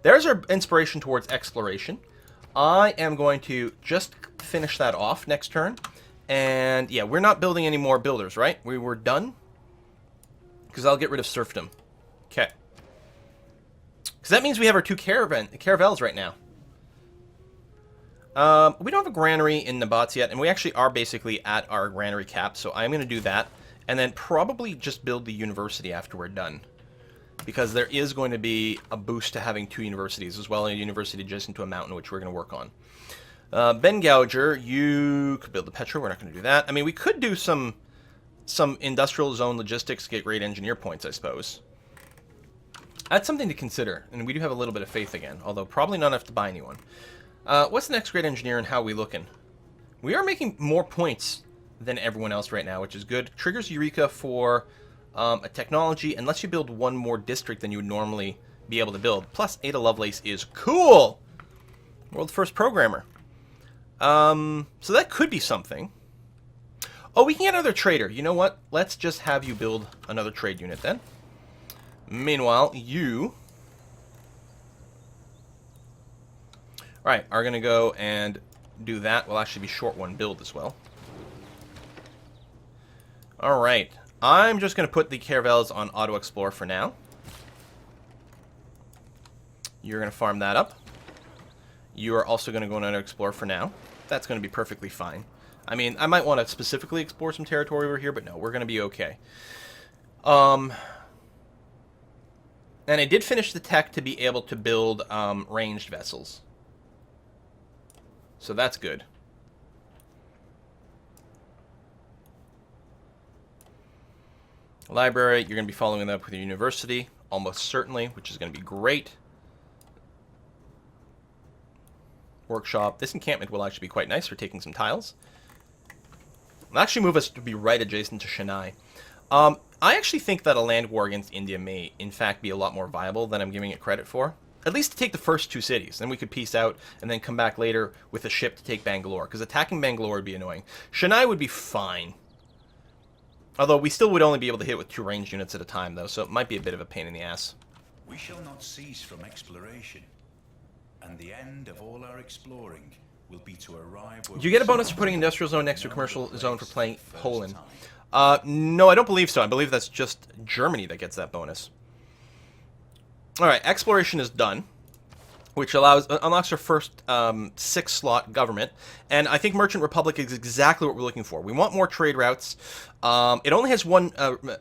there's our inspiration towards exploration. I am going to just finish that off next turn. And yeah, we're not building any more builders, right? We were done. Because I'll get rid of serfdom. Okay. Because that means we have our 2 caravels right now. We don't have a granary in Nabots yet, and we actually are basically at our granary cap, so I'm going to do that. And then probably just build the university after we're done. Because there is going to be a boost to having 2 universities, as well as a university adjacent to a mountain, which we're going to work on. Ben Gouger, you could build the Petra. We're not going to do that. I mean, we could do some industrial zone logistics to get great engineer points, I suppose. That's something to consider, and we do have a little bit of faith again, although probably not enough to buy anyone. What's the next great engineer and how are we looking? We are making more points than everyone else right now, which is good. Triggers Eureka for a technology, and lets you build 1 more district than you would normally be able to build. Plus, Ada Lovelace is cool! World's first programmer. So that could be something. Oh, we can get another trader. You know what? Let's just have you build another trade unit then. Meanwhile, you... Alright, are going to go and do that. We'll actually be short 1 build as well. Alright, I'm just going to put the caravels on auto-explore for now. You're going to farm that up. You are also going to go on auto-explore for now. That's going to be perfectly fine. I mean, I might want to specifically explore some territory over here, but no, we're going to be okay. And I did finish the tech to be able to build ranged vessels. So that's good. Library, you're going to be following that up with your university, almost certainly, which is going to be great. Workshop. This encampment will actually be quite nice for taking some tiles. It'll actually move us to be right adjacent to Chennai. I actually think that a land war against India may, in fact, be a lot more viable than I'm giving it credit for. At least to take the first 2 cities. Then we could peace out and then come back later with a ship to take Bangalore. Because attacking Bangalore would be annoying. Chennai would be fine. Although we still would only be able to hit with 2 ranged units at a time, though. So it might be a bit of a pain in the ass. We shall not cease from exploration. And the end of all our exploring will be to arrive... Do you get a bonus for putting industrial zone next to a commercial zone for playing Poland? No, I don't believe so. I believe that's just Germany that gets that bonus. Alright, exploration is done, which unlocks our first 6-slot government, and I think Merchant Republic is exactly what we're looking for. We want more trade routes. It only has 1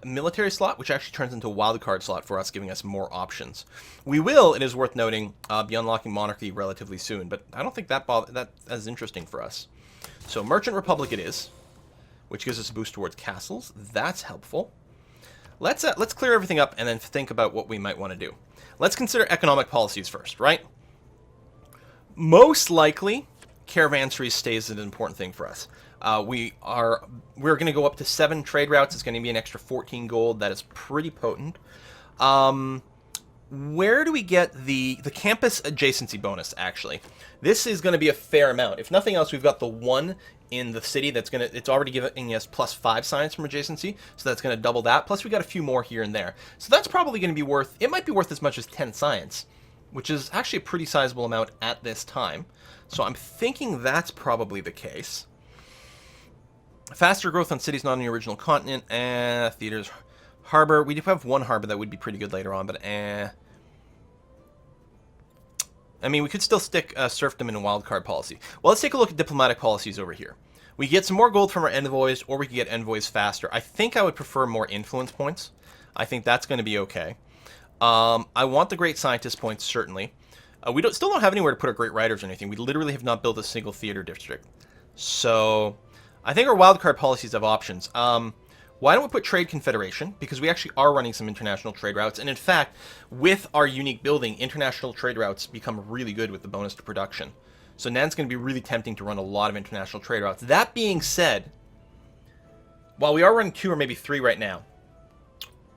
military slot, which actually turns into a wildcard slot for us, giving us more options. We will, it is worth noting, be unlocking monarchy relatively soon, but I don't think that's as interesting for us. So Merchant Republic it is, which gives us a boost towards castles. That's helpful. Let's clear everything up and then think about what we might want to do. Let's consider economic policies first, right? Most likely, caravanserai stays an important thing for us. We're going to go up to 7 trade routes. It's going to be an extra 14 gold. That is pretty potent. Where do we get the campus adjacency bonus, actually? This is going to be a fair amount. If nothing else, we've got the 1 in the city it's already giving us +5 science from adjacency, so that's going to double that. Plus we got a few more here and there. So that's probably going to be worth, it might be worth as much as 10 science, which is actually a pretty sizable amount at this time. So I'm thinking that's probably the case. Faster growth on cities not on the original continent. Theaters. Harbor. We do have 1 harbor that would be pretty good later on, but I mean, we could still stick serfdom in a wildcard policy. Well, let's take a look at diplomatic policies over here. We get some more gold from our envoys, or we can get envoys faster. I think I would prefer more influence points. I think that's going to be okay. I want the great scientist points, certainly. We still don't have anywhere to put our great writers or anything. We literally have not built a single theater district. So I think our wildcard policies have options. Why don't we put Trade Confederation? Because we actually are running some international trade routes. And in fact, with our unique building, international trade routes become really good with the bonus to production. So now it's going to be really tempting to run a lot of international trade routes. That being said, while we are running 2 or maybe 3 right now,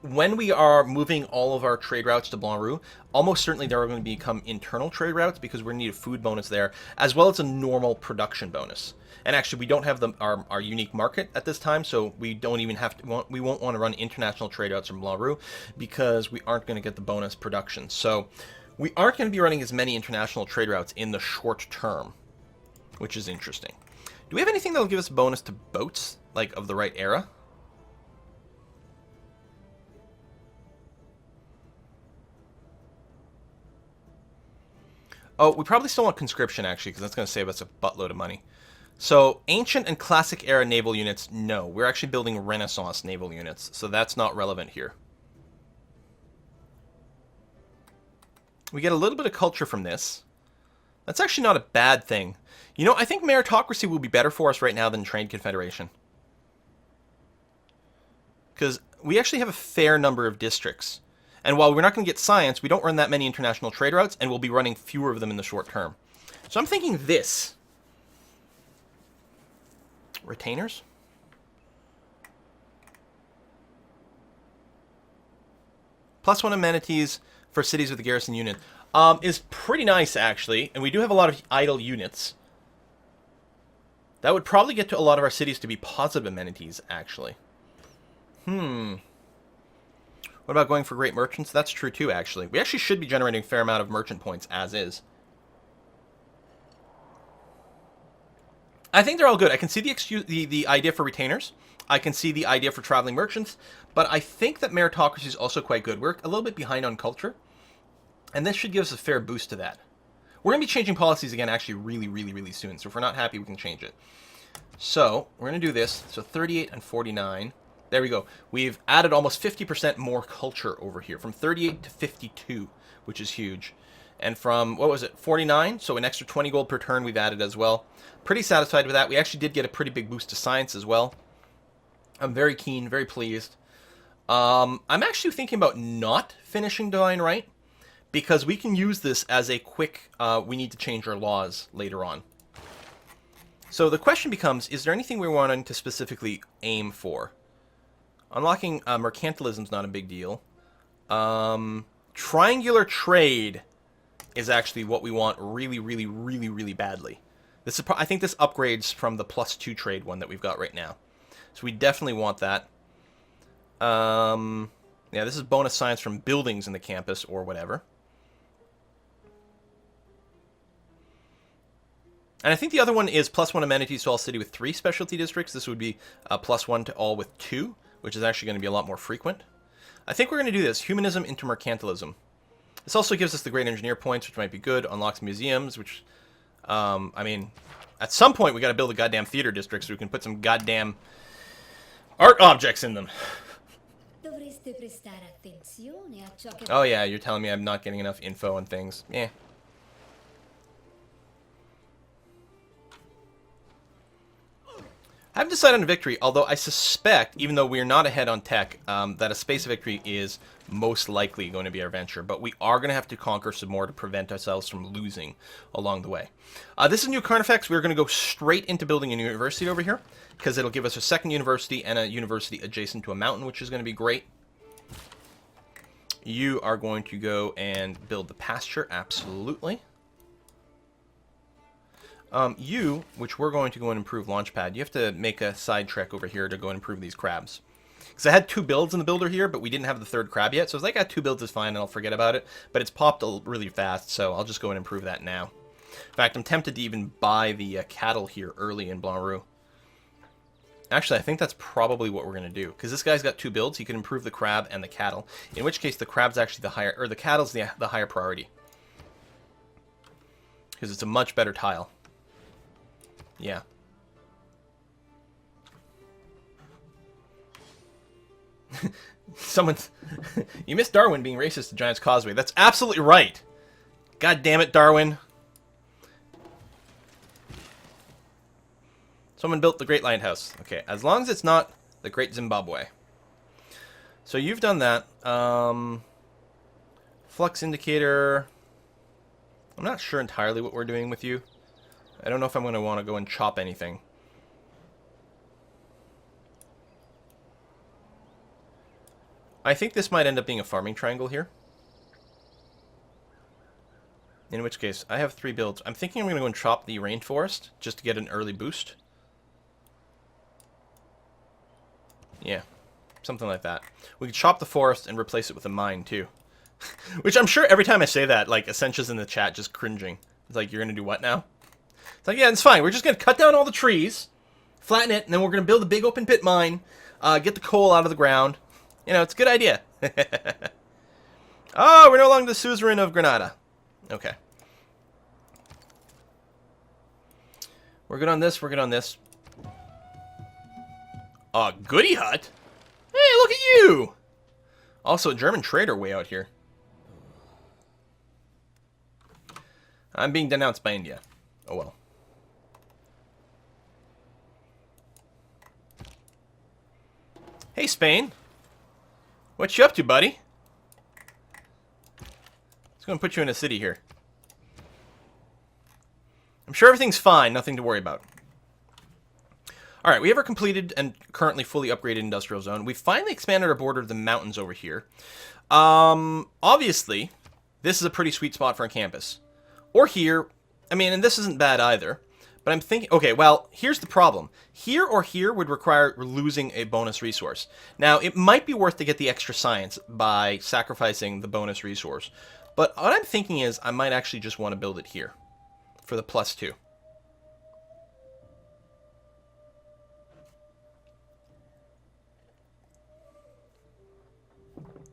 when we are moving all of our trade routes to Blanc Roux, almost certainly there are going to become internal trade routes because we're going to need a food bonus there, as well as a normal production bonus. And actually, we don't have our unique market at this time, so we don't even have to. We won't want to run international trade routes from Blanc Roux because we aren't going to get the bonus production. So We aren't going to be running as many international trade routes in the short term, which is interesting. Do we have anything that will give us a bonus to boats, like of the right era? Oh, we probably still want conscription, actually, because that's going to save us a buttload of money. So, ancient and classic era naval units, no. We're actually building Renaissance naval units, so that's not relevant here. We get a little bit of culture from this. That's actually not a bad thing. You know, I think meritocracy will be better for us right now than trade confederation. Because we actually have a fair number of districts. And while we're not going to get science, we don't run that many international trade routes, and we'll be running fewer of them in the short term. So I'm thinking this. Retainers? +1 amenities for cities with a garrison unit. Is pretty nice, actually. And we do have a lot of idle units. That would probably get to a lot of our cities to be positive amenities, actually. What about going for great merchants? That's true too, actually. We actually should be generating a fair amount of merchant points as is. I think they're all good. I can see the idea for retainers. I can see the idea for traveling merchants. But I think that meritocracy is also quite good. We're a little bit behind on culture. And this should give us a fair boost to that. We're going to be changing policies again actually really soon. So if we're not happy, we can change it. So we're going to do this. So 38 and 49. There we go. We've added almost 50% more culture over here, from 38 to 52, which is huge. And from, what was it, 49? So an extra 20 gold per turn we've added as well. Pretty satisfied with that. We actually did get a pretty big boost to science as well. I'm very keen, very pleased. I'm actually thinking about not finishing Divine Right, because we can use this as a quick, we need to change our laws later on. So the question becomes, is there anything we're wanting to specifically aim for? Unlocking mercantilism is not a big deal. Triangular trade is actually what we want really badly. This is, I think this upgrades from the +2 trade one that we've got right now. So we definitely want that. Yeah, this is bonus science from buildings in the campus or whatever. And I think the other one is +1 amenities to all city with 3 specialty districts. This would be +1 to all with 2. Which is actually going to be a lot more frequent. I think we're going to do this. Humanism into mercantilism. This also gives us the great engineer points, which might be good. Unlocks museums, which, I mean, at some point we got to build a goddamn theater district so we can put some goddamn art objects in them. Oh yeah, you're telling me I'm not getting enough info on things. Yeah. I haven't decided on a victory, although I suspect, even though we're not ahead on tech, that a space victory is most likely going to be our venture. But we are going to have to conquer some more to prevent ourselves from losing along the way. This is new Carnifex. We're going to go straight into building a university over here, because it'll give us a second university and a university adjacent to a mountain, which is going to be great. You are going to go and build the pasture, absolutely. You, which we're going to go and improve Launchpad, you have to make a side trek over here to go and improve these crabs. Because I had 2 builds in the builder here, but we didn't have the 3rd crab yet, so I was like, 2 builds is fine and I'll forget about it. But it's popped really fast, so I'll just go and improve that now. In fact, I'm tempted to even buy the cattle here early in Blanc Roux. Actually, I think that's probably what we're going to do. Because this guy's got 2 builds, he can improve the crab and the cattle. In which case, the crab's actually the higher, or the cattle's the higher priority. Because it's a much better tile. Yeah. Someone's... You missed Darwin being racist to Giant's Causeway. That's absolutely right. God damn it, Darwin. Someone built the Great Lighthouse. Okay, as long as it's not the Great Zimbabwe. So you've done that. Flux indicator. I'm not sure entirely what we're doing with you. I don't know if I'm going to want to go and chop anything. I think this might end up being a farming triangle here. In which case, I have 3 builds. I'm thinking I'm going to go and chop the rainforest just to get an early boost. Yeah, something like that. We could chop the forest and replace it with a mine too. Which I'm sure every time I say that, like, Essentia's in the chat just cringing. It's like, you're going to do what now? It's like, yeah, it's fine. We're just going to cut down all the trees, flatten it, and then we're going to build a big open pit mine, get the coal out of the ground. You know, it's a good idea. Oh, we're no longer the suzerain of Granada. Okay. We're good on this, we're good on this. Goody hut? Hey, look at you! Also, a German trader way out here. I'm being denounced by India. Oh well. Hey, Spain. What you up to, buddy? Let's go and put you in a city here. I'm sure everything's fine, nothing to worry about. Alright, we have our completed and currently fully upgraded industrial zone. We've finally expanded our border to the mountains over here. Obviously, this is a pretty sweet spot for a campus. Or here, I mean, and this isn't bad either. But I'm thinking, okay, well, here's the problem. Here or here would require losing a bonus resource. Now, it might be worth to get the extra science by sacrificing the bonus resource. But what I'm thinking is I might actually just want to build it here for the +2.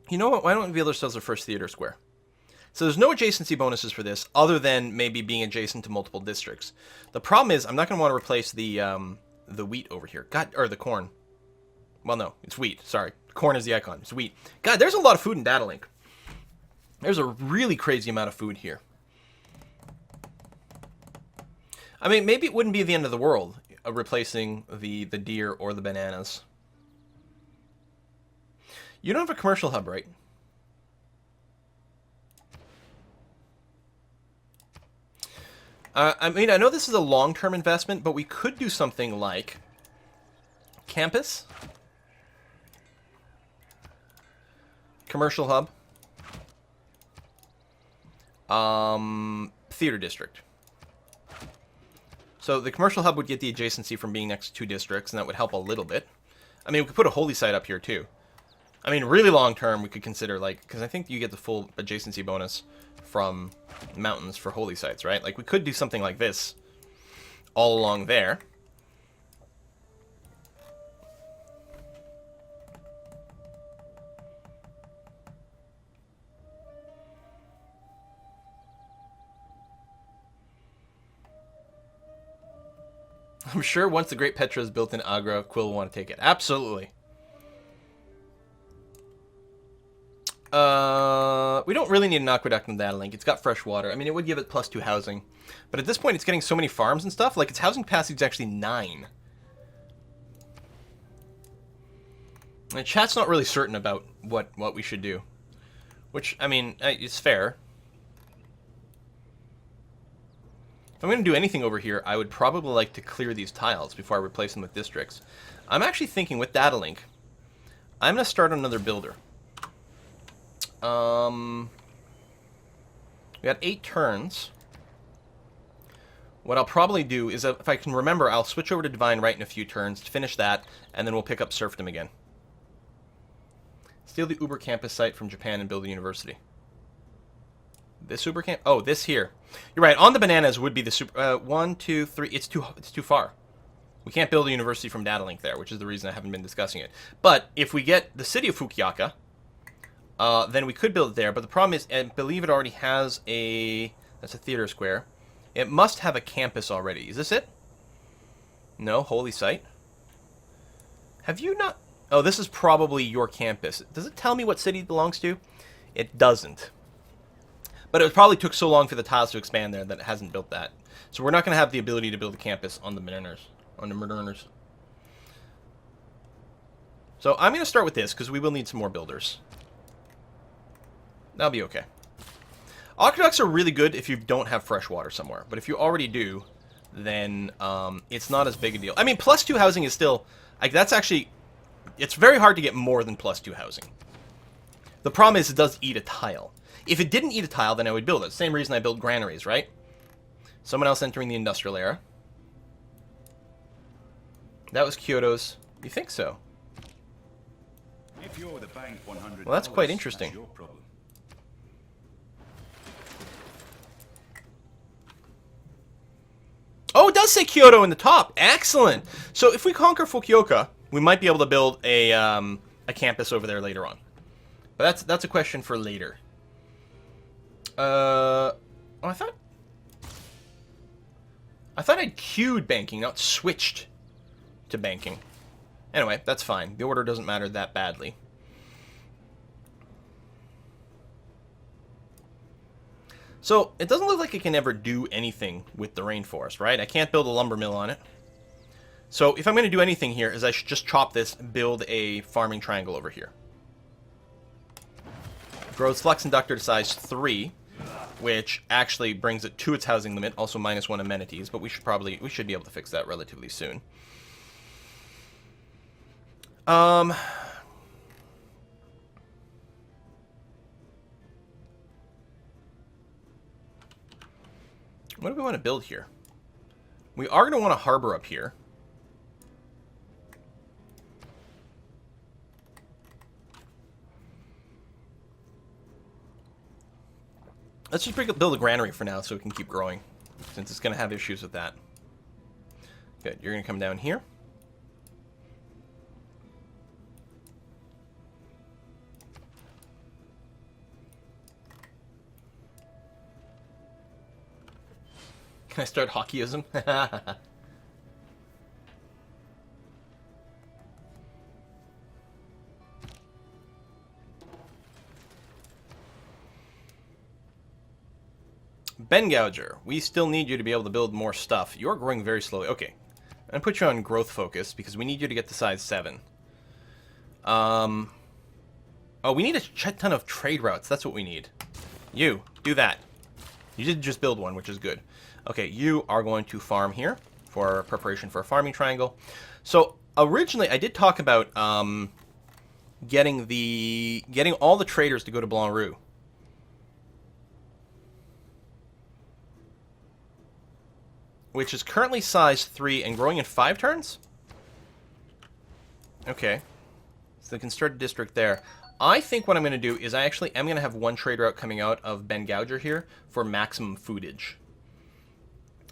You know what? Why don't we build ourselves our first theater square? So there's no adjacency bonuses for this, other than maybe being adjacent to multiple districts. The problem is I'm not going to want to replace the wheat over here. God, or the corn. Well, no, it's wheat. Sorry, corn is the icon. It's wheat. God, there's a lot of food in Data Link. There's a really crazy amount of food here. I mean, maybe it wouldn't be the end of the world replacing the deer or the bananas. You don't have a commercial hub, right? I mean, I know this is a long-term investment, but we could do something like campus, commercial hub, theater district. So the commercial hub would get the adjacency from being next to 2 districts, and that would help a little bit. I mean, we could put a holy site up here too. I mean, really long-term, we could consider, like, because I think you get the full adjacency bonus from mountains for holy sites, right? Like, we could do something like this all along there. I'm sure once the Great Petra is built in Agra, Quill will want to take it. Absolutely. We don't really need an aqueduct in Data Link. It's got fresh water. I mean, it would give it +2 housing. But at this point, it's getting so many farms and stuff. Like, its housing capacity is actually 9. And chat's not really certain about what we should do. Which, I mean, it's fair. If I'm going to do anything over here, I would probably like to clear these tiles before I replace them with districts. I'm actually thinking with Data Link, I'm going to start another builder. We got 8 turns. What I'll probably do is, if I can remember, I'll switch over to Divine Right in a few turns to finish that, and then we'll pick up Serfdom again. Steal the Uber campus site from Japan and build a university. This Uber camp? Oh, this here. You're right. On the bananas would be the super. 1, 2, 3. It's too far. We can't build a university from Data Link there, which is the reason I haven't been discussing it. But if we get the city of Fukuyaka, then we could build it there. But the problem is, I believe it already has a... That's a theater square. It must have a campus already. Is this it? No, holy site. Have you not... Oh, this is probably your campus. Does it tell me what city it belongs to? It doesn't. But it probably took so long for the tiles to expand there that it hasn't built that. So we're not going to have the ability to build a campus on the Moderners. So I'm going to start with this, because we will need some more builders. That'll be okay. Aqueducts are really good if you don't have fresh water somewhere. But if you already do, then it's not as big a deal. I mean, +2 housing is still... Like, that's actually... It's very hard to get more than +2 housing. The problem is it does eat a tile. If it didn't eat a tile, then I would build it. Same reason I build granaries, right? Someone else entering the industrial era. That was Kyoto's. You think so? If you're the bank 100, Well, that's quite interesting. That's your problem. does say Kyoto in the top. Excellent. So if we conquer Fukuoka, we might be able to build a campus over there later on. But that's a question for later. Oh, I thought I'd queued banking, not switched to banking. Anyway, that's fine. The order doesn't matter that badly. So, it doesn't look like I can ever do anything with the rainforest, right? I can't build a lumber mill on it. So, if I'm going to do anything here, is I should just chop this, build a farming triangle over here. Grows flux inductor to size 3, which actually brings it to its housing limit, also -1 amenities, but we should be able to fix that relatively soon. What do we want to build here? We are going to want a harbor up here. Let's just build a granary for now so we can keep growing, since it's going to have issues with that. Good, you're going to come down here. Can I start hockeyism? Ben Gouger, we still need you to be able to build more stuff. You're growing very slowly. Okay. I'm going to put you on growth focus because we need you to get to size 7. Oh, we need a ton of trade routes. That's what we need. You, do that. You did just build one, which is good. Okay, you are going to farm here for preparation for a farming triangle. So originally, I did talk about getting all the traders to go to Blanc Rue. Which is currently size 3 and growing in 5 turns? Okay. So they can start a district there. I think what I'm going to do is I actually am going to have one trade route coming out of Ben Gouger here for maximum foodage.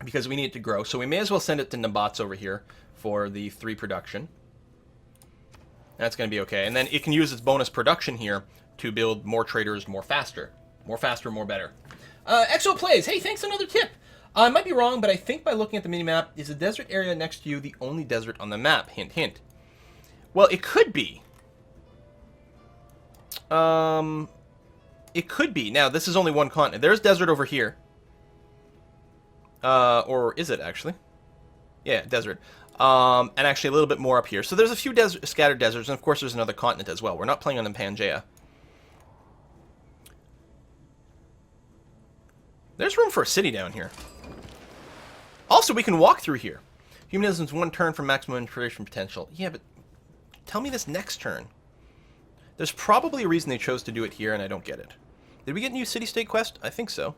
Because we need it to grow. So we may as well send it to Nabats over here for the 3 production. That's going to be okay. And then it can use its bonus production here to build more traders more faster. More faster, more better. Exo Plays, hey, thanks, another tip. I might be wrong, but I think by looking at the minimap, is the desert area next to you the only desert on the map? Hint, hint. Well, it could be. It could be. Now, this is only one continent. There's desert over here. Or is it, actually? Yeah, desert. And actually a little bit more up here. So there's a few scattered deserts, and of course there's another continent as well. We're not playing on the Pangaea. There's room for a city down here. Also, we can walk through here. Humanism's 1 turn for maximum integration potential. Yeah, but tell me this next turn. There's probably a reason they chose to do it here, and I don't get it. Did we get a new city-state quest? I think so.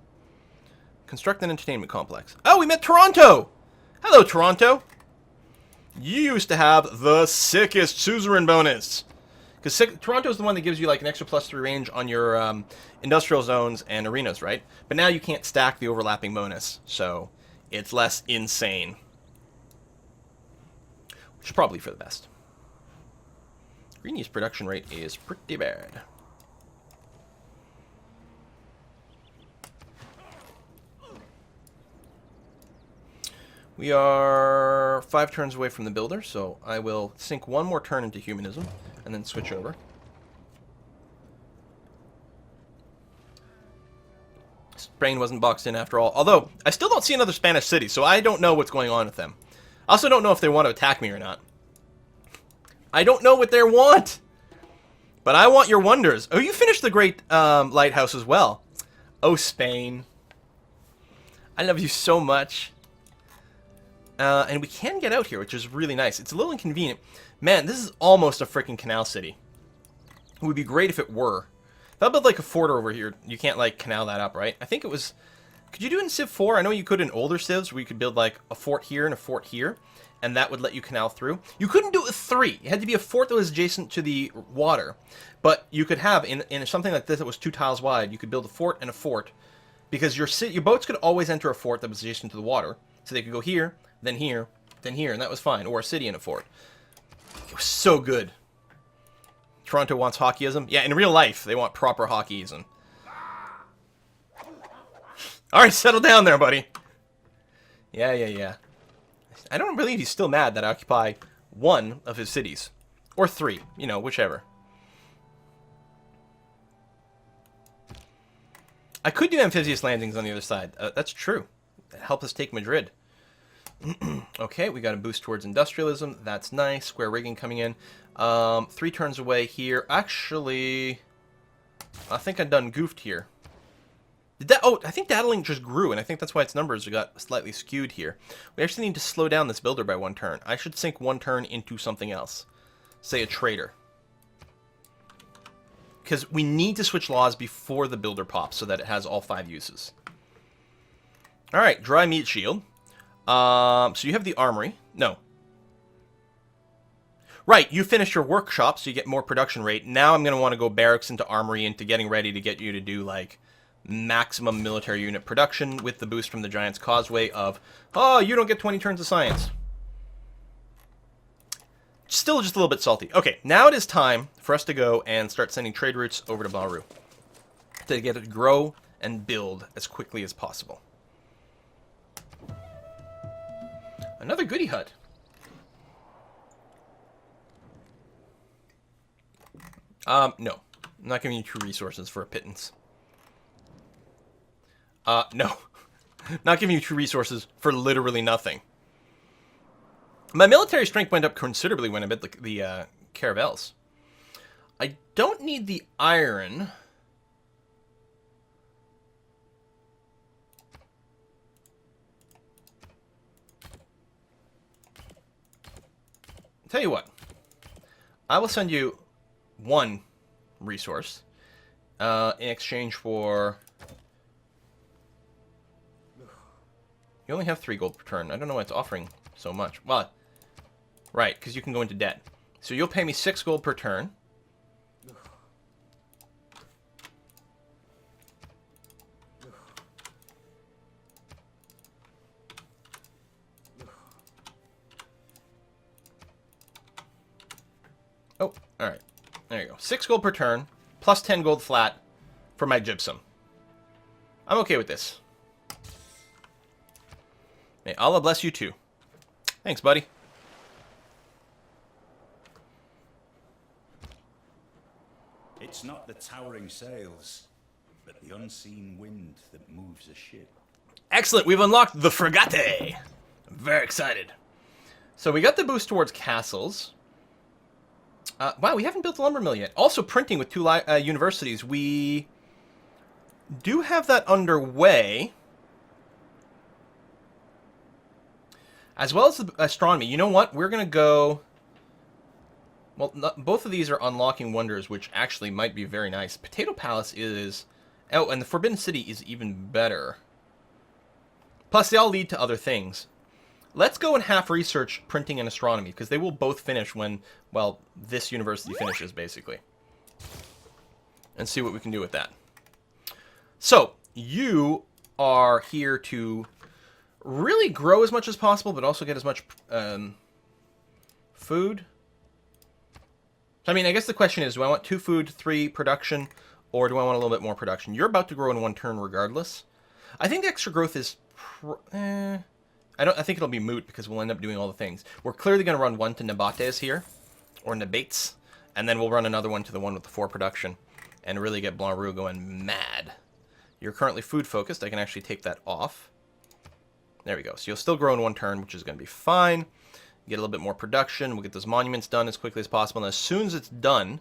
Construct an entertainment complex. Oh, we met Toronto! Hello, Toronto! You used to have the sickest suzerain bonus. Because Toronto is the one that gives you like an extra +3 range on your industrial zones and arenas, right? But now you can't stack the overlapping bonus, so it's less insane. Which is probably for the best. Greeny's production rate is pretty bad. We are 5 turns away from the builder, so I will sink 1 more turn into humanism and then switch over. Spain wasn't boxed in after all. Although, I still don't see another Spanish city, so I don't know what's going on with them. I also don't know if they want to attack me or not. I don't know what they want. But I want your wonders. Oh, you finished the Great Lighthouse as well. Oh, Spain. I love you so much. And we can get out here, which is really nice. It's a little inconvenient. Man, this is almost a freaking canal city. It would be great if it were. If I build like a fort over here, you can't like canal that up, right? I think it was... Could you do it in Civ 4? I know you could in older Civs where you could build like a fort here and a fort here. And that would let you canal through. You couldn't do it with 3. It had to be a fort that was adjacent to the water. But you could have, in something like this that was 2 tiles wide, you could build a fort and a fort. Because your boats could always enter a fort that was adjacent to the water. So they could go here, then here, then here, and that was fine. Or a city and a fort. It was so good. Toronto wants hockeyism. Yeah, in real life, they want proper hockeyism. Alright, settle down there, buddy. Yeah. I don't believe he's still mad that I occupy one of his cities. Or three, you know, whichever. I could do amphibious landings on the other side. That's true. Help us take Madrid. Okay, we got a boost towards industrialism. That's nice. Square rigging coming in. 3 turns away here. Actually, I think I done goofed here. Oh, I think Dattling just grew, and I think that's why its numbers got slightly skewed here. We actually need to slow down this builder by 1 turn. I should sink 1 turn into something else. Say a trader. Because we need to switch laws before the builder pops so that it has all 5 uses. Alright, dry meat shield. So you have the armory. No. Right, you finish your workshop, so you get more production rate. Now I'm going to want to go barracks into armory into getting ready to get you to do, like, maximum military unit production with the boost from the Giant's Causeway of, oh, you don't get 20 turns of science. Still just a little bit salty. Okay, now it is time for us to go and start sending trade routes over to Blanc to get it to grow and build as quickly as possible. Another goodie hut. No. I'm not giving you 2 resources for a pittance. No. Not giving you 2 resources for literally nothing. My military strength went up considerably when I bit the caravels. I don't need the iron. Tell you what. I will send you 1 resource in exchange for... You only have 3 gold per turn. I don't know why it's offering so much. Well, right, because you can go into debt. So you'll pay me 6 gold per turn. Oh, alright. There you go. 6 gold per turn, plus 10 gold flat for my gypsum. I'm okay with this. May Allah bless you too. Thanks, buddy. It's not the towering sails, but the unseen wind that moves a ship. Excellent, we've unlocked the Frigate. I'm very excited. So we got the boost towards castles. Wow, we haven't built a lumber mill yet. Also printing with 2 universities. We do have that underway. As well as the astronomy. You know what? We're going to go... Well, both of these are unlocking wonders, which actually might be very nice. Potato Palace is... Oh, and the Forbidden City is even better. Plus, they all lead to other things. Let's go and half research printing and astronomy, because they will both finish when, well, this university finishes, basically. And see what we can do with that. So, you are here to really grow as much as possible, but also get as much food. I mean, I guess the question is, do I want 2 food, 3 production, or do I want a little bit more production? You're about to grow in 1 turn regardless. I think extra growth is... I think it'll be moot because we'll end up doing all the things. We're clearly going to run 1 to Nabates here, or Nabates, and then we'll run another one to the one with the 4 production, and really get Blanc Rouge going mad. You're currently food focused. I can actually take that off. There we go. So you'll still grow in 1 turn, which is going to be fine. Get a little bit more production. We'll get those monuments done as quickly as possible. And as soon as it's done,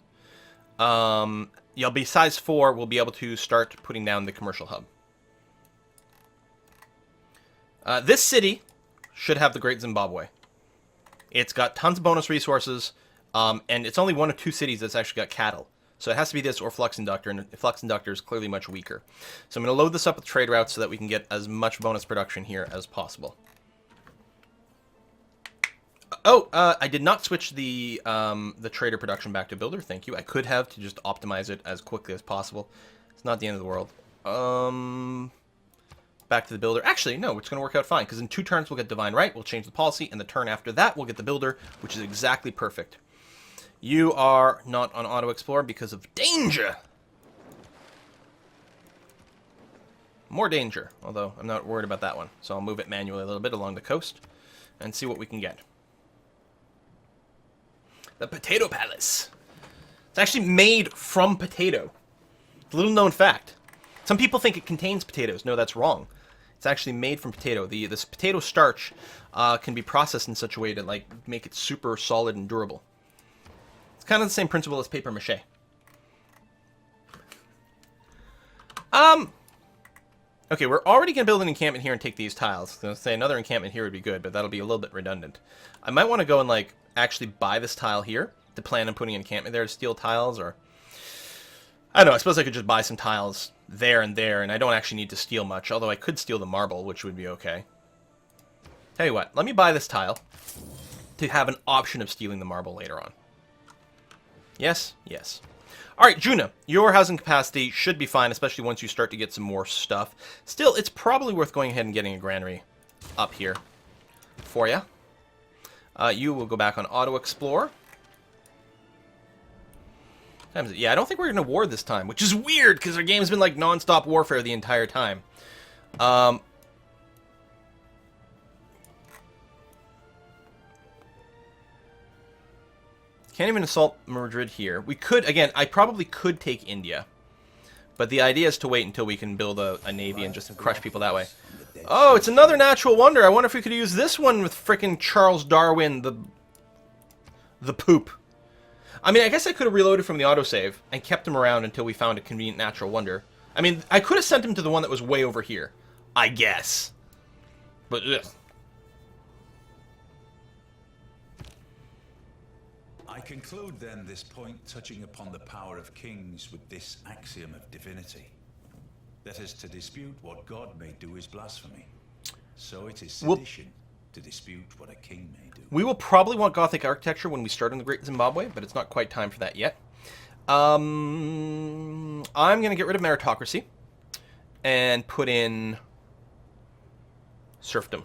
you'll be size 4. We'll be able to start putting down the commercial hub. This city should have the Great Zimbabwe. It's got tons of bonus resources, and it's only 1 of 2 cities that's actually got cattle. So it has to be this or Flux Inductor, and Flux Inductor is clearly much weaker. So I'm going to load this up with trade routes so that we can get as much bonus production here as possible. Oh, I did not switch the trader production back to builder. Thank you. I could have to just optimize it as quickly as possible. It's not the end of the world. back to the builder. Actually, no, it's going to work out fine, because in 2 turns we'll get Divine Right, we'll change the policy, and the turn after that we'll get the builder, which is exactly perfect. You are not on Auto Explore because of danger. More danger, although I'm not worried about that one. So I'll move it manually a little bit along the coast and see what we can get. The Potato Palace. It's actually made from potato. It's a little known fact. Some people think it contains potatoes. No, that's wrong. It's actually made from potato. This potato starch can be processed in such a way to like make it super solid and durable. It's kind of the same principle as paper mache. Okay, we're already going to build an encampment here and take these tiles. I was going to say another encampment here would be good, but that'll be a little bit redundant. I might want to go and, like, actually buy this tile here to plan on putting an encampment there to steal tiles, or... I don't know, I suppose I could just buy some tiles there, and I don't actually need to steal much, although I could steal the marble, which would be okay. Tell you what, let me buy this tile to have an option of stealing the marble later on. Yes? Yes. Alright, Juna, your housing capacity should be fine, especially once you start to get some more stuff. Still, it's probably worth going ahead and getting a granary up here for you. You will go back on Auto Explore. Yeah, I don't think we're going to war this time, which is weird, because our game's been like non-stop warfare the entire time. Can't even assault Madrid here. We could, again, I probably could take India. But the idea is to wait until we can build a navy and just crush people that way. Oh, it's another natural wonder. I wonder if we could use this one with frickin' Charles Darwin, the poop. I mean, I guess I could have reloaded from the autosave and kept him around until we found a convenient natural wonder. I mean, I could have sent him to the one that was way over here. I guess. But, ugh. I conclude then this point touching upon the power of kings with this axiom of divinity. That is, to dispute what God may do is blasphemy. So it is sedition to dispute what a king may do. We will probably want Gothic architecture when we start on the Great Zimbabwe, but it's not quite time for that yet. I'm going to get rid of meritocracy and put in serfdom.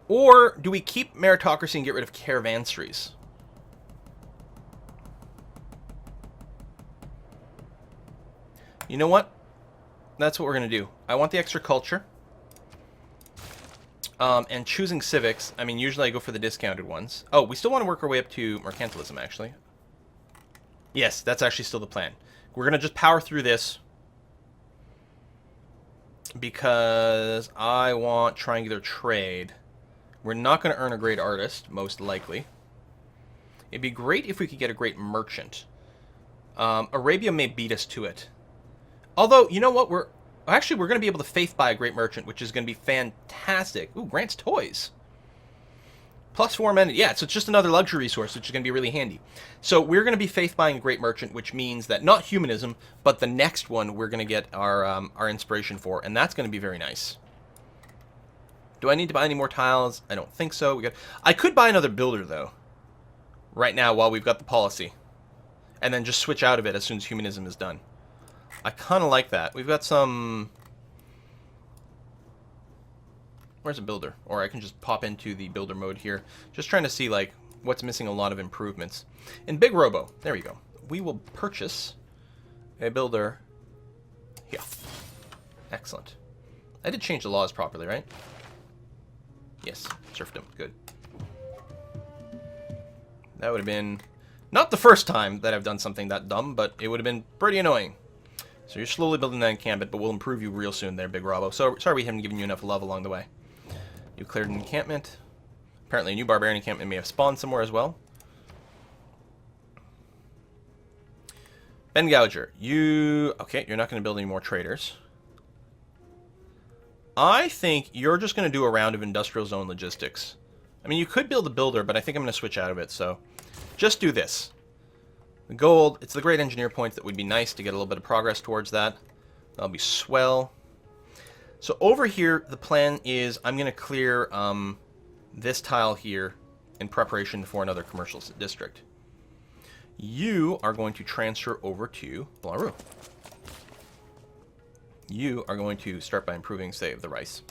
Or do we keep meritocracy and get rid of caravanseries? You know what? That's what we're going to do. I want the extra culture. And choosing civics, I mean, usually I go for the discounted ones. Oh, we still want to work our way up to mercantilism, actually. Yes, that's actually still the plan. We're going to just power through this because I want triangular trade. We're not going to earn a great artist, most likely. It'd be great if we could get a great merchant. Arabia may beat us to it. Although, you know what? We're going to be able to faith buy a great merchant, which is going to be fantastic. Ooh, grants toys. +4 amenity. Yeah, so it's just another luxury resource, which is going to be really handy. So we're going to be faith buying a great merchant, which means that not humanism, but the next one we're going to get our inspiration for, and that's going to be very nice. Do I need to buy any more tiles? I don't think so. I could buy another builder, though, right now while we've got the policy, and then just switch out of it as soon as humanism is done. I kind of like that. We've got some... Where's a builder? Or I can just pop into the builder mode here. Just trying to see, like, what's missing a lot of improvements. In Big Robo, there we go. We will purchase a builder here. Excellent. I did change the laws properly, right? Yes, serfdom. Good. That would have been not the first time that I've done something that dumb, but it would have been pretty annoying. So you're slowly building that encampment, but we'll improve you real soon there, Big Robo. So sorry we haven't given you enough love along the way. You cleared an encampment. Apparently a new barbarian encampment may have spawned somewhere as well. Ben Gouger, you... Okay, you're not going to build any more traders. I think you're just going to do a round of industrial zone logistics. I mean, you could build a builder, but I think I'm going to switch out of it, so... Just do this. The gold, it's the great engineer points that would be nice to get a little bit of progress towards that. That'll be swell. So over here, the plan is I'm going to clear this tile here in preparation for another commercial district. You are going to transfer over to Blarou. You are going to start by improving, say, the rice.